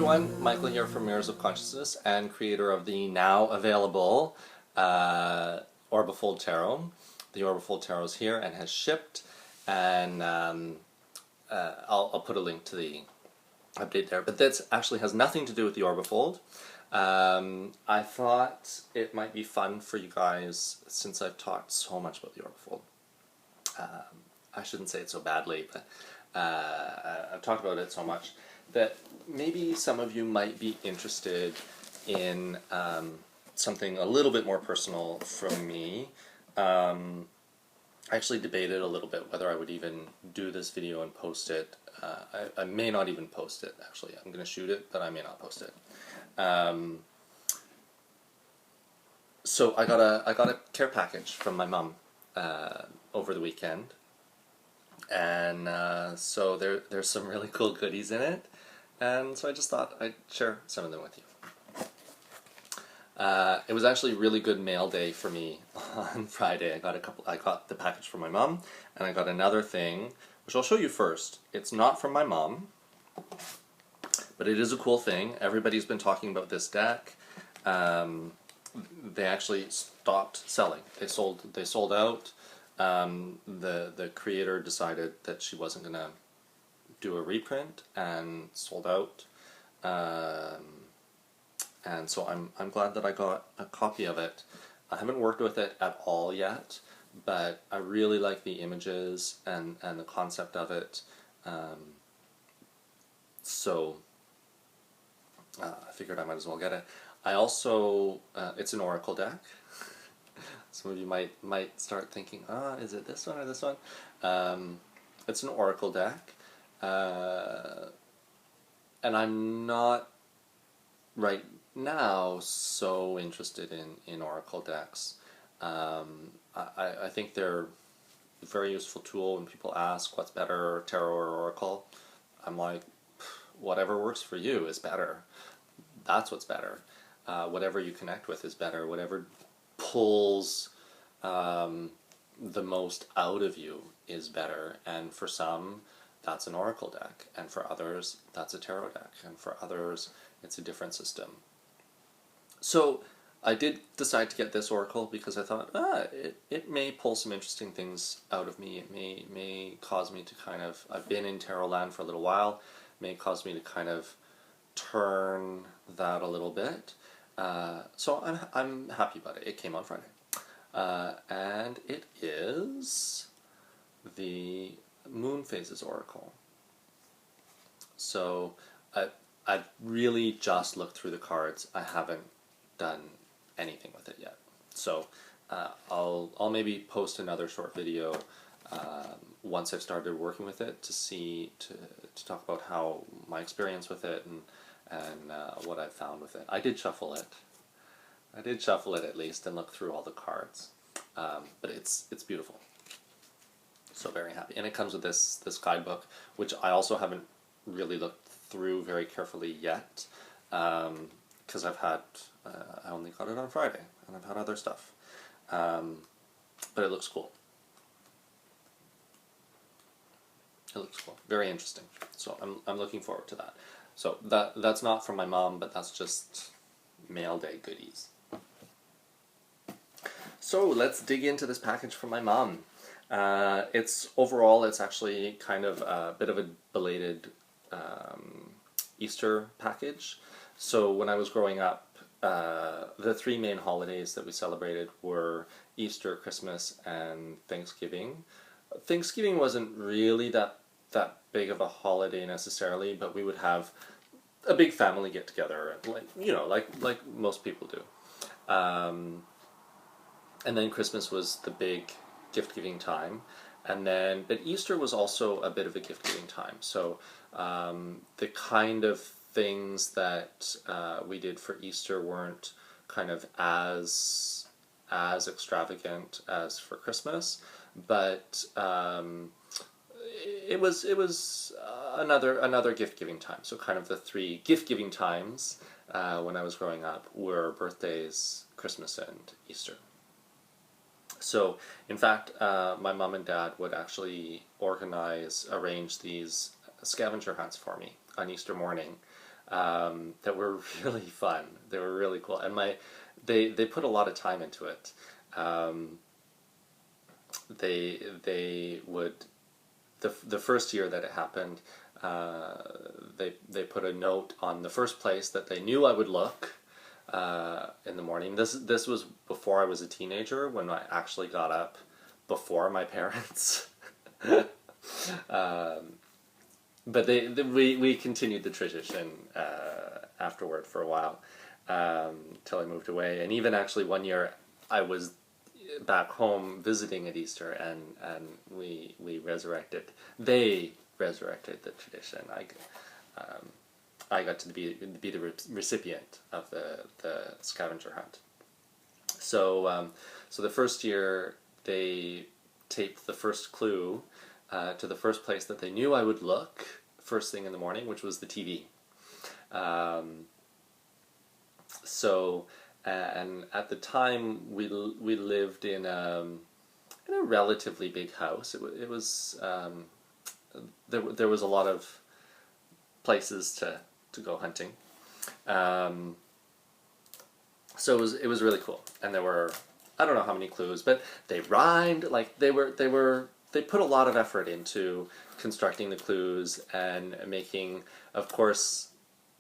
everyone, Michael here from Mirrors of Consciousness and creator of the now available Orbifold Tarot. The Orbifold Tarot is here and has shipped, and I'll put a link to the update there. But that actually has nothing to do with the Orbifold. I thought it might be fun for you guys, since I've talked so much about the Orbifold. I shouldn't say it so badly, but I've talked about it so much that maybe some of you might be interested in something a little bit more personal from me. I actually debated a little bit whether I would even do this video and post it. I may not even post it, actually. I'm going to shoot it, but I may not post it. So I got a care package from my mom over the weekend, and so there's some really cool goodies in it, and so I just thought I'd share some of them with you. It was actually a really good mail day for me on Friday. I got the package from my mom, and I got another thing, which I'll show you first. It's not from my mom, but it is a cool thing. Everybody's been talking about this deck. They actually stopped selling. They sold out. The creator decided that she wasn't gonna do a reprint and sold out. And so I'm glad that I got a copy of it. I haven't worked with it at all yet, but I really like the images and the concept of it. So I figured I might as well get it. I also, it's an oracle deck. Some of you might start thinking, is it this one or this one? It's an oracle deck, and I'm not right now so interested in oracle decks. I think they're a very useful tool when people ask what's better, tarot or oracle. I'm like, whatever works for you is better. That's what's better. Whatever you connect with is better. Whatever pulls the most out of you is better. And for some, that's an oracle deck. And for others, that's a tarot deck. And for others, it's a different system. So I did decide to get this oracle because I thought, it may pull some interesting things out of me. It may cause me to kind of, I've been in tarot land for a little while, may cause me to kind of turn that a little bit. So I'm happy about it. It came on Friday. And it is the Moon Phases Oracle. So I've really just looked through the cards. I haven't done anything with it yet. So I'll maybe post another short video once I've started working with it to talk about how my experience with it and what I've found with it. I did shuffle it. At least and look through all the cards. But it's beautiful. So very happy. And it comes with this guidebook, which I also haven't really looked through very carefully yet, because I only got it on Friday, and I've had other stuff. But it looks cool. It looks cool. Very interesting. So I'm looking forward to that. So that's not from my mom, but that's just mail day goodies. So let's dig into this package from my mom. Overall it's actually kind of a bit of a belated Easter package. So when I was growing up, the three main holidays that we celebrated were Easter, Christmas, and Thanksgiving. Thanksgiving wasn't really that big of a holiday necessarily, but we would have a big family get together, like most people do. And then Christmas was the big gift-giving time, but Easter was also a bit of a gift-giving time. So the kind of things that we did for Easter weren't kind of as extravagant as for Christmas, but it was another gift-giving time. So kind of the three gift-giving times when I was growing up were birthdays, Christmas, and Easter. So, in fact, my mom and dad would actually arrange these scavenger hunts for me on Easter morning. that were really fun. They were really cool, and they put a lot of time into it. Um, they would the first year that it happened. They put a note on the first place that they knew I would look in the morning. This was before I was a teenager, when I actually got up before my parents. um, but we continued the tradition afterward for a while, till I moved away. And even actually one year I was back home visiting at Easter, and we resurrected. They resurrected the tradition. I got to be the recipient of the scavenger hunt. So the first year they taped the first clue to the first place that they knew I would look first thing in the morning, which was the TV. Um, so and at the time we lived in a relatively big house. It was there was a lot of places to go hunting. Um, so it was really cool, and there were, I don't know how many clues, but they rhymed. Like they put a lot of effort into constructing the clues and making. Of course,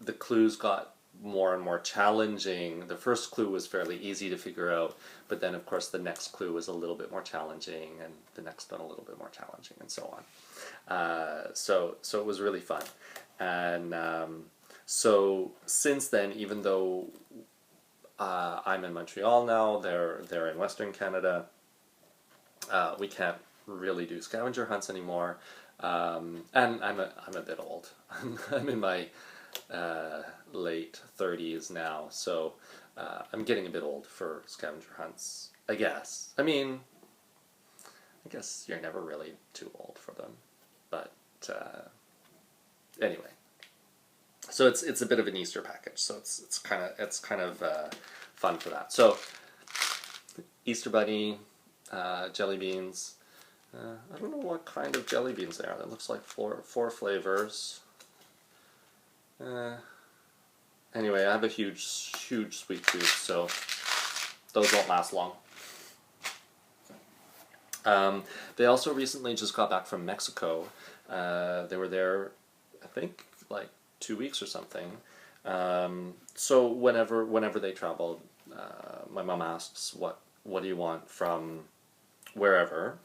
the clues got more and more challenging. The first clue was fairly easy to figure out, but then of course the next clue was a little bit more challenging, and the next one a little bit more challenging, and so on. So it was really fun, and so since then, even though I'm in Montreal now, they're in Western Canada, we can't really do scavenger hunts anymore, and I'm a bit old. I'm in my late 30s now, so I'm getting a bit old for scavenger hunts, I guess. I mean, I guess you're never really too old for them, but anyway. So it's a bit of an Easter package. So it's kind of fun for that. So Easter bunny, jelly beans. I don't know what kind of jelly beans they are. That looks like four flavors. Anyway, I have a huge sweet tooth, so those won't last long. They also recently just got back from Mexico. They were there, I think, like 2 weeks or something. So whenever they travel, my mom asks, what do you want from wherever?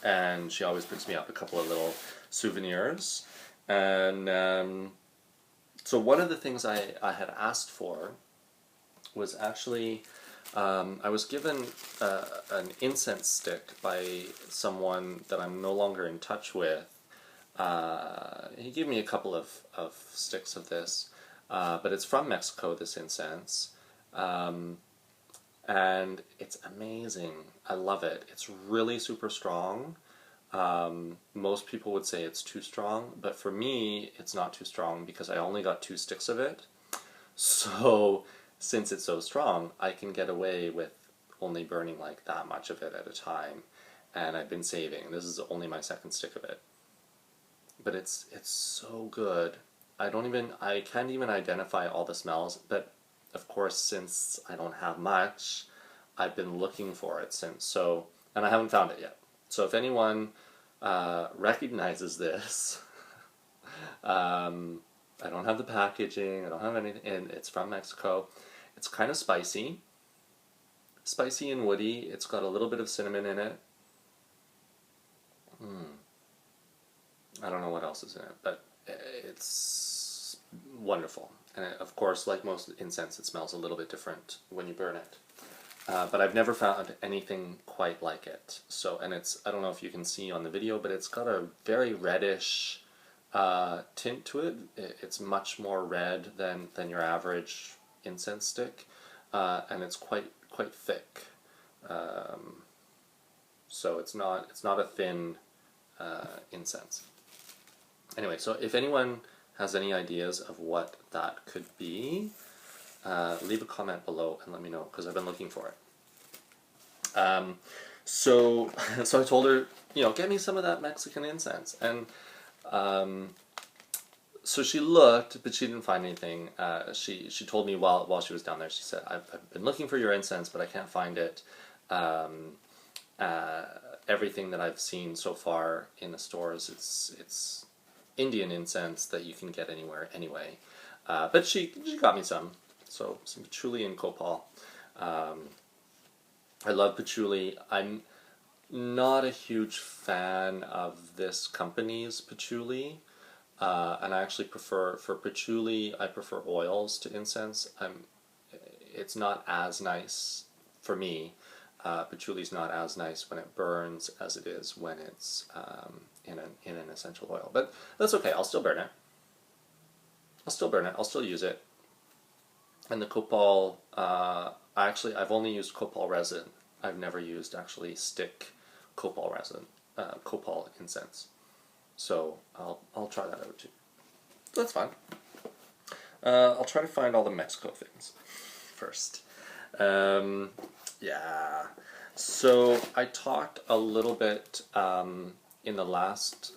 And she always picks me up a couple of little souvenirs. And so one of the things I had asked for was actually, I was given an incense stick by someone that I'm no longer in touch with. He gave me a couple of sticks of this, but it's from Mexico, this incense, and it's amazing. I love it. It's really super strong. Most people would say it's too strong, but for me, it's not too strong because I only got 2 sticks of it. So, since it's so strong, I can get away with only burning like that much of it at a time, and I've been saving. This is only my 2nd stick of it. But it's so good. I can't even identify all the smells, but of course, since I don't have much, I've been looking for it since. So, and I haven't found it yet. So if anyone recognizes this, I don't have the packaging, I don't have anything, and it's from Mexico. It's kind of spicy and woody. It's got a little bit of cinnamon in it. I don't know what else is in it, but it's wonderful. And of course, like most incense, it smells a little bit different when you burn it. But I've never found anything quite like it. So, and I don't know if you can see on the video, but it's got a very reddish tint to it. It's much more red than your average incense stick, and it's quite thick. So it's not a thin incense. Anyway, so if anyone has any ideas of what that could be, leave a comment below and let me know, because I've been looking for it. So I told her, get me some of that Mexican incense, and so she looked, but she didn't find anything. She told me while she was down there. She said, I've been looking for your incense, but I can't find it. Um, uh, Everything that I've seen so far in the stores, it's Indian incense that you can get anywhere anyway. But she got me some. So some patchouli and copal. I love patchouli. I'm not a huge fan of this company's patchouli. And I actually prefer, for patchouli, I prefer oils to incense. It's not as nice for me. Patchouli's not as nice when it burns as it is when it's in an essential oil. But that's okay. I'll still burn it. I'll still burn it. I'll still use it. And the copal, I've only used copal resin. I've never used actually stick copal resin, copal incense. So I'll try that out too. That's fine. I'll try to find all the Mexico things first. Yeah. So I talked a little bit in the last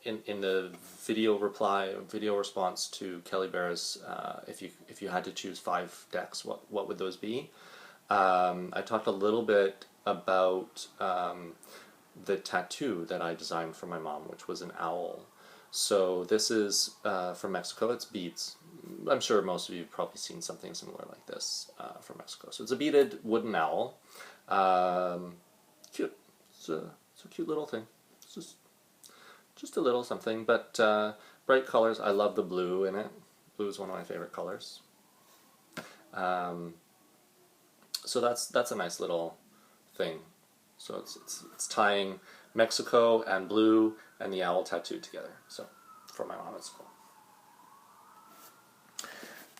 in the video response to Kelly Bear's if you had to choose 5 decks, what would those be? I talked a little bit about the tattoo that I designed for my mom, which was an owl. So this is from Mexico. It's beads. I'm sure most of you have probably seen something similar like this from Mexico. So it's a beaded wooden owl. Cute. It's a cute little thing. It's just a little something, but bright colors. I love the blue in it. Blue is one of my favorite colors. So that's a nice little thing. So it's tying Mexico and blue and the owl tattoo together. So for my mom, it's cool.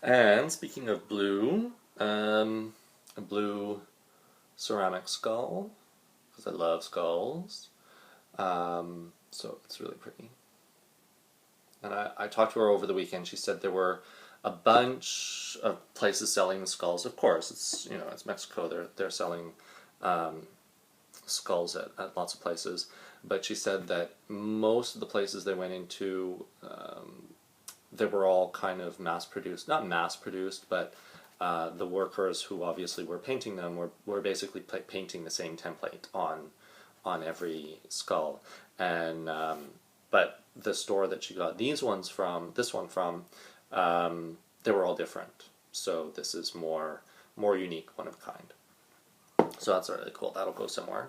And speaking of blue, a blue ceramic skull, because I love skulls. So it's really pretty. And I talked to her over the weekend. She said there were a bunch of places selling the skulls. Of course, it's Mexico. They're selling skulls at lots of places. But she said that most of the places they went into, they were all kind of mass-produced. Not mass-produced, but the workers who obviously were painting them were basically painting the same template on every skull. And but the store that she got this one from, they were all different. So this is more unique, one of a kind. So that's really cool. That'll go somewhere.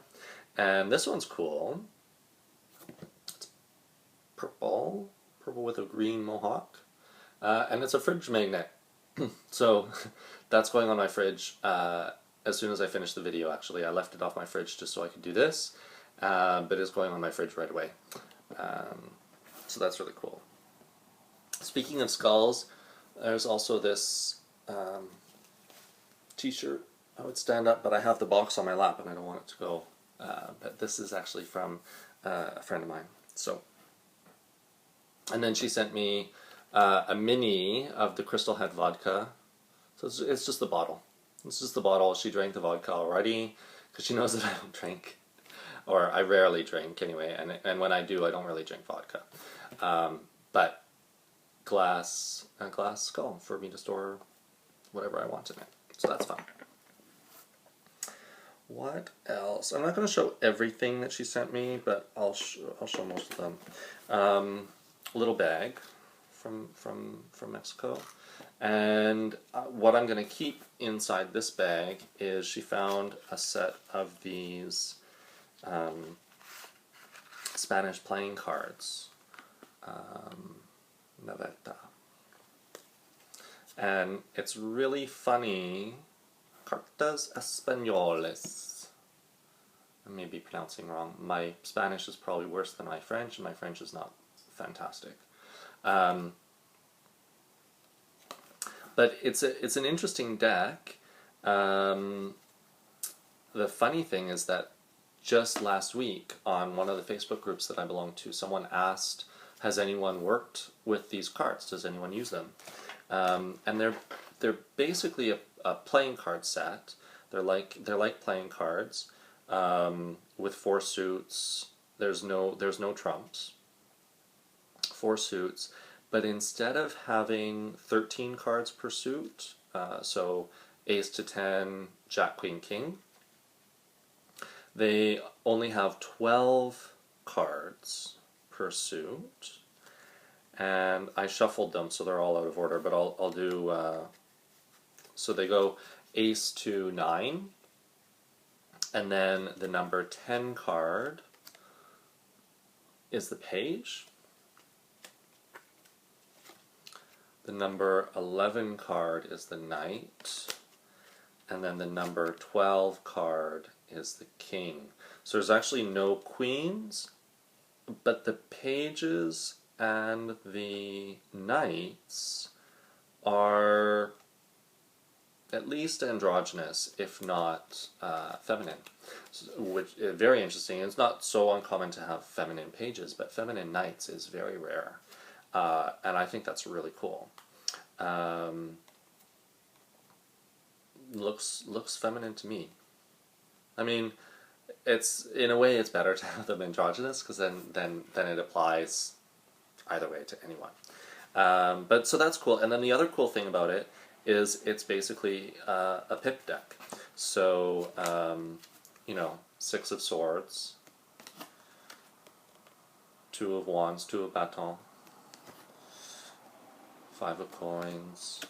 And this one's cool. It's purple with a green mohawk, and it's a fridge magnet. So that's going on my fridge as soon as I finish the video. Actually, I left it off my fridge just so I could do this, but it's going on my fridge right away. So that's really cool. Speaking of skulls, there's also this t-shirt. I would stand up, but I have the box on my lap and I don't want it to go. But this is actually from a friend of mine. So, and then she sent me a mini of the Crystal Head vodka. So it's just the bottle. It's just the bottle. She drank the vodka already because she knows that I don't drink, or I rarely drink anyway. And when I do, I don't really drink vodka. But a glass skull for me to store whatever I want in it. So that's fun. What else? I'm not going to show everything that she sent me, but I'll show most of them. A little bag from Mexico, and what I'm going to keep inside this bag is she found a set of these Spanish playing cards, Naveta, and it's really funny. Cartas Españoles. I may be pronouncing wrong. My Spanish is probably worse than my French, and my French is not fantastic. But it's an interesting deck. The funny thing is that just last week on one of the Facebook groups that I belong to, someone asked, "Has anyone worked with these cards? Does anyone use them?" And they're basically a playing card set. They're like playing cards with 4 suits. There's no trumps. 4 suits, but instead of having 13 cards per suit, so ace to 10, jack, queen, king, they only have 12 cards per suit, and I shuffled them so they're all out of order, but I'll do, so they go ace to 9, and then the number 10 card is the page. The number 11 card is the knight, and then the number 12 card is the king. So there's actually no queens, but the pages and the knights are at least androgynous, if not feminine, which is very interesting. It's not so uncommon to have feminine pages, but feminine knights is very rare, and I think that's really cool. Looks feminine to me. I mean, it's in a way it's better to have them androgynous, because then it applies either way to anyone. But so that's cool. And then the other cool thing about it is it's basically a pip deck. So you know, 6 of swords, 2 of wands, 2 of bâton, 5 of coins,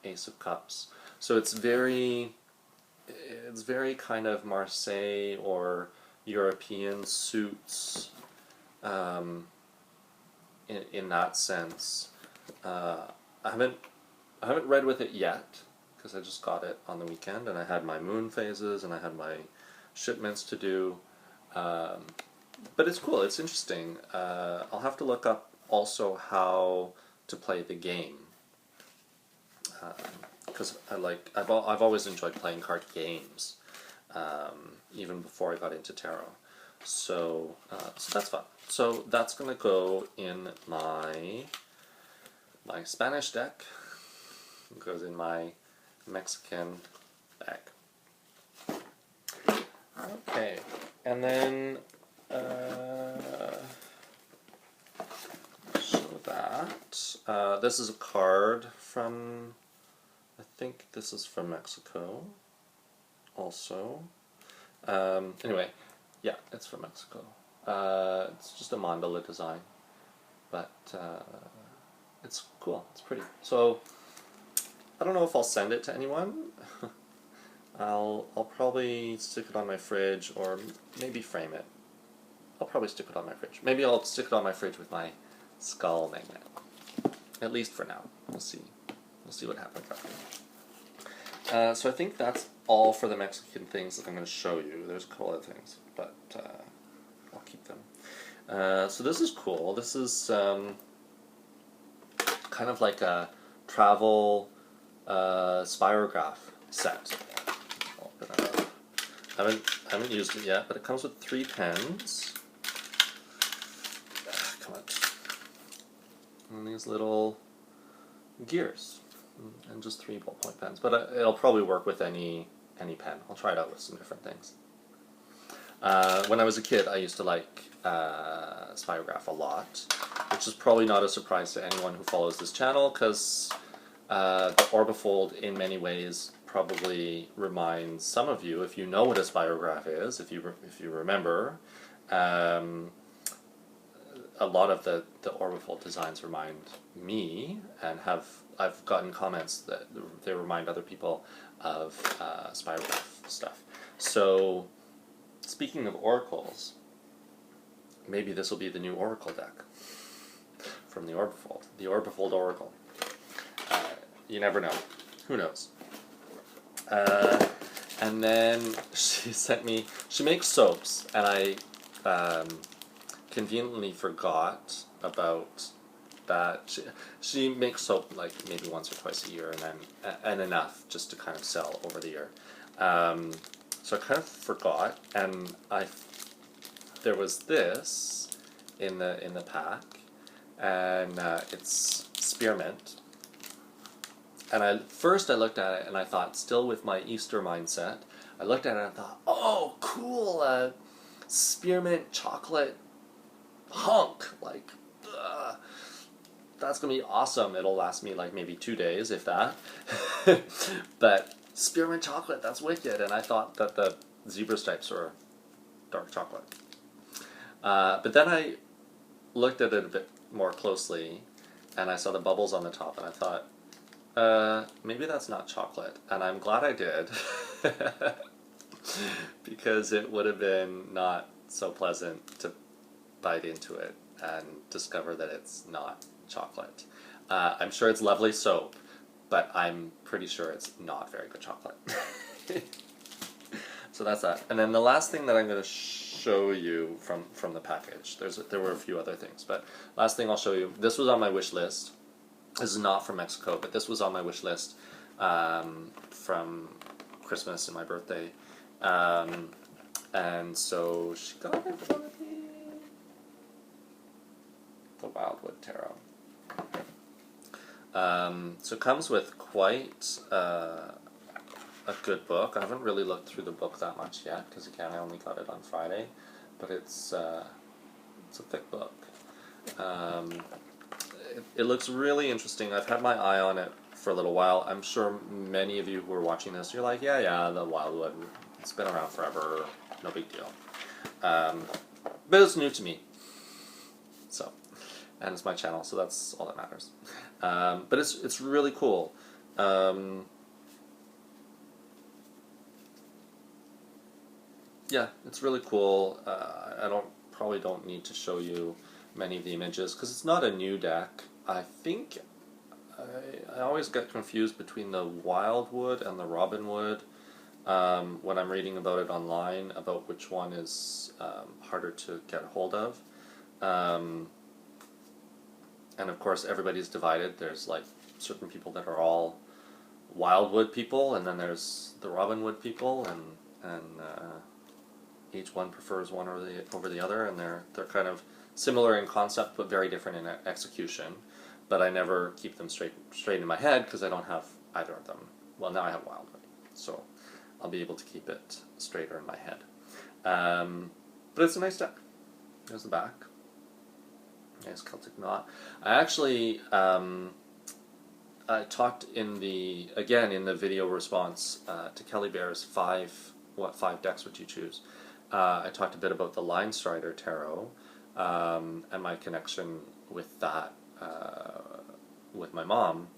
ace of cups. So it's very kind of Marseille or European suits in that sense. I haven't read with it yet, because I just got it on the weekend, and I had my moon phases and I had my shipments to do. But it's cool. It's interesting. I'll have to look up also how to play the game, because I've always enjoyed playing card games, even before I got into tarot. So that's fun. So that's gonna go in my Spanish deck. It goes in my Mexican bag. Okay, and then so that this is a card from, I think this is from Mexico also. Anyway, yeah, it's from Mexico. It's just a mandala design, but it's cool, it's pretty. So I don't know if I'll send it to anyone. I'll probably stick it on my fridge, or maybe frame it. I'll probably stick it on my fridge. Maybe I'll stick it on my fridge with my skull magnet. At least for now. We'll see. We'll see what happens after. So I think that's all for the Mexican things that I'm going to show you. There's a couple other things, but I'll keep them. So this is cool. This is kind of like a travel spirograph set. I'll open that up. I haven't used it yet, but it comes with 3 pens. Come on. And these little gears, and just 3 ballpoint pens. But it'll probably work with any pen. I'll try it out with some different things. When I was a kid, I used to like spirograph a lot, which is probably not a surprise to anyone who follows this channel, because the orbifold in many ways probably reminds some of you, if you know what a spirograph is, if you remember, a lot of the orbifold designs remind me, and I've gotten comments that they remind other people of spirograph stuff. So speaking of oracles, maybe this will be the new oracle deck from the Orbifold Oracle. You never know. Who knows? And then she sent me, she makes soaps, and I conveniently forgot about that. She makes soap like maybe once or twice a year, and enough just to kind of sell over the year. So I kind of forgot, and there was this in the pack, and it's spearmint. And first I looked at it and I thought, still with my Easter mindset, I looked at it and I thought, oh, cool, spearmint chocolate hunk, like, that's gonna be awesome. It'll last me like maybe 2 days, if that. But spearmint chocolate, that's wicked. And I thought that the zebra stripes were dark chocolate. But then I looked at it a bit more closely, and I saw the bubbles on the top, and I thought, maybe that's not chocolate. And I'm glad I did, because it would have been not so pleasant to bite into it and discover that it's not chocolate. I'm sure it's lovely soap, but I'm pretty sure it's not very good chocolate. So that's that. And then the last thing that I'm going to show you from the package, there were a few other things, but last thing I'll show you, this was on my wish list. This is not from Mexico, but this was on my wish list from Christmas and my birthday. And so she got it for me. The Wildwood Tarot. So it comes with quite a good book. I haven't really looked through the book that much yet, because again, I only got it on Friday, but it's a thick book. It looks really interesting. I've had my eye on it for a little while. I'm sure many of you who are watching this, you're like, yeah, the Wildwood, it's been around forever, no big deal. But it's new to me. So, and it's my channel, so that's all that matters. But it's really cool. Yeah, it's really cool. I probably don't need to show you many of the images, because it's not a new deck. I think I always get confused between the Wildwood and the Robinwood when I'm reading about it online, about which one is harder to get a hold of. And of course, everybody's divided. There's like certain people that are all Wildwood people, and then there's the Robinwood people, and each one prefers one over the other, and they're kind of similar in concept but very different in execution. But I never keep them straight in my head, because I don't have either of them. Well, now I have Wildwood, so I'll be able to keep it straighter in my head. But it's a nice deck. There's the back. Nice Celtic knot. I actually I talked in the video response to Kelly Bear's 5 decks would you choose. I talked a bit about the Line Strider Tarot and my connection with that with my mom.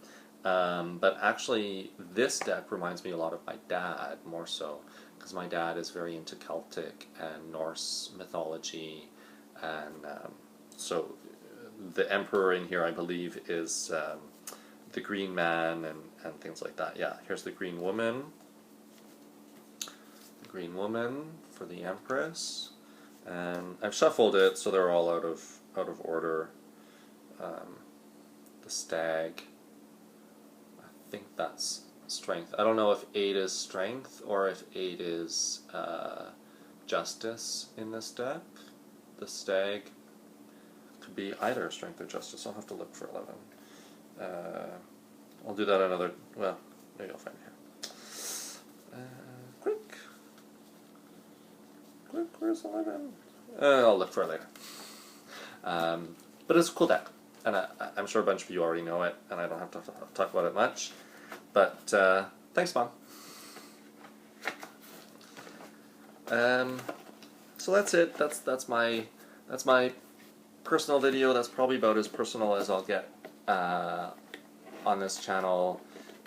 But actually, this deck reminds me a lot of my dad, more so, because my dad is very into Celtic and Norse mythology, and so the Emperor in here, I believe, is the Green Man and things like that. Yeah, here's the Green Woman. The Green Woman for the Empress, and I've shuffled it so they're all out of order. The Stag, I think that's strength. I don't know if 8 is strength or if 8 is justice in this deck. The Stag could be either strength or justice. I'll have to look for 11. I'll do that another, well, maybe I'll find it here. Quick, where's 11? I'll look for it later. But it's a cool deck, and I'm sure a bunch of you already know it, and I don't have to talk about it much. But thanks, Mom. So that's it. That's my personal video. That's probably about as personal as I'll get on this channel,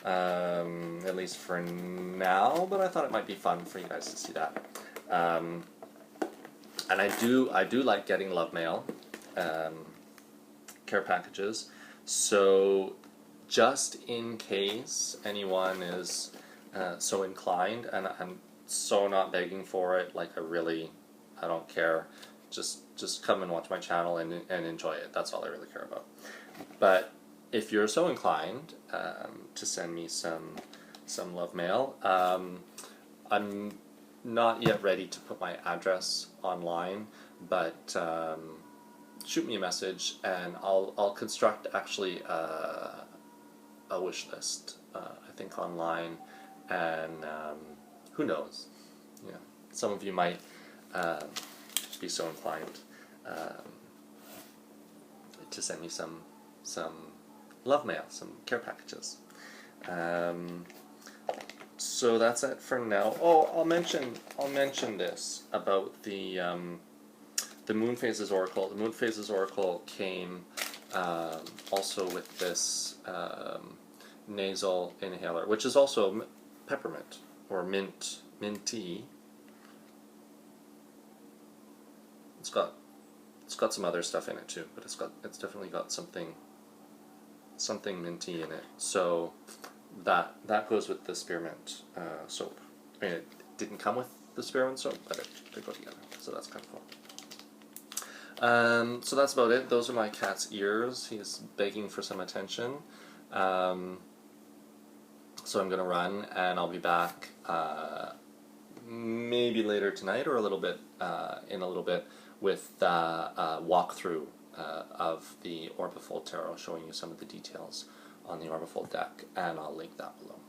at least for now. But I thought it might be fun for you guys to see that. And I do like getting love mail, care packages. So just in case anyone is so inclined, and I'm so not begging for it, like I don't care. Just come and watch my channel and enjoy it. That's all I really care about. But if you're so inclined to send me some love mail, I'm not yet ready to put my address online, but shoot me a message and I'll construct actually a wish list, I think online, and who knows, some of you might be so inclined to send me some some love mail, some care packages. So that's it for now. Oh, I'll mention this about the Moon Phases Oracle. The Moon Phases Oracle came also with this nasal inhaler, which is also peppermint or minty. It's got some other stuff in it too, but it's definitely got something minty in it. So that goes with the spearmint soap. I mean, it didn't come with the spearmint soap, but they go together. So that's kind of cool. So that's about it. Those are my cat's ears. He's begging for some attention. So I'm going to run, and I'll be back maybe later tonight or in a little bit with a walkthrough of the Orbifold Tarot, showing you some of the details on the Orbifold deck, and I'll link that below.